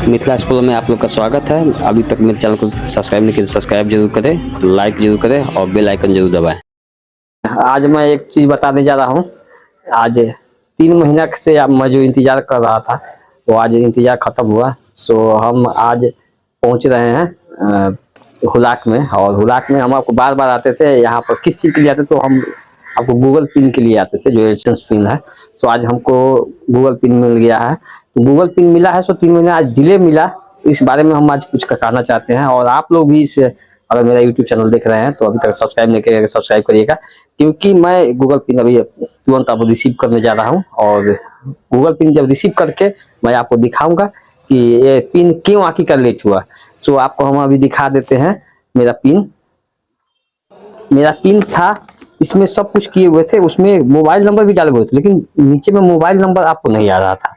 Mithila school में आप लोग का स्वागत है। अभी तक मेरे चैनल को सब्सक्राइब नहीं किया, सब्सक्राइब जरूर करें, लाइक जरूर करें और बेल आइकन जरूर दबाएं। आज मैं एक चीज़ बताने जा रहा हूँ। आज 3 महीना से अब मैं जो इंतज़ार कर रहा था वो आज इंतज़ार ख़त्म हुआ। सो हम आज पहुँच रहे हैं हुलाक में। और हुलाक में हम आपको बार बार आते थे। यहाँ पर किस चीज़ के लिए आते तो हम आपको गूगल पिन के लिए आते थे, जो एडसेंस पिन है। सो आज हमको गूगल पिन मिल गया है। गूगल पिन मिला है, सो 3 महीना आज डिले मिला। इस बारे में हम आज कुछ कहना चाहते हैं। और आप लोग भी इस अगर मेरा यूट्यूब चैनल देख रहे हैं तो अभी तक सब्सक्राइब नहीं किया, सब्सक्राइब करिएगा, क्योंकि मैं गूगल पिन अभी तुरंत अब रिसीव करने जा रहा हूँ। और गूगल पिन जब रिसीव करके मैं आपको दिखाऊंगा कि ये पिन क्यों आखिरकार लेट हुआ। सो आपको हम अभी दिखा देते हैं। मेरा पिन था, इसमें सब कुछ किए हुए थे, उसमें मोबाइल नंबर भी डाले हुए थे, लेकिन नीचे में मोबाइल नंबर आपको नहीं आ रहा था।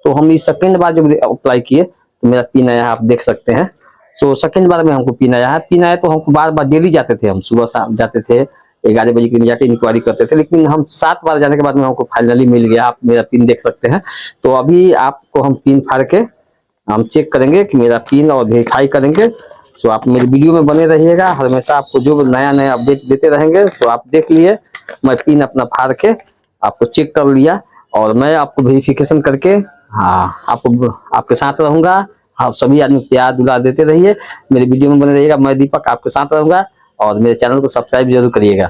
तो हम इस सेकंड बार जब अप्लाई किए तो मेरा पिन आया, आप देख सकते हैं। सो सेकंड बार में हमको पिन आया है। पिन आया तो हमको बार बार डेली जाते थे, हम सुबह शाम जाते थे, 11 बजे के जाके इंक्वायरी करते थे, लेकिन हम 7 बार जाने के बाद में हमको फाइनली मिल गया। आप मेरा पिन देख सकते हैं। तो अभी आपको हम पिन फाड़ के हम चेक करेंगे कि मेरा पिन और वेरीफाई करेंगे। सो आप मेरी वीडियो में बने रहिएगा, हमेशा आपको जो नया नया अपडेट देते रहेंगे। तो आप देख लिए, मैं पिन अपना फाड़ के आपको चेक कर लिया और मैं आपको वेरिफिकेशन करके आपको आपके साथ रहूंगा। आप सभी आदमी प्यार दुलार देते रहिए, मेरी वीडियो में बने रहिएगा। मैं दीपक आपके साथ रहूंगा और मेरे चैनल को सब्सक्राइब जरूर करिएगा।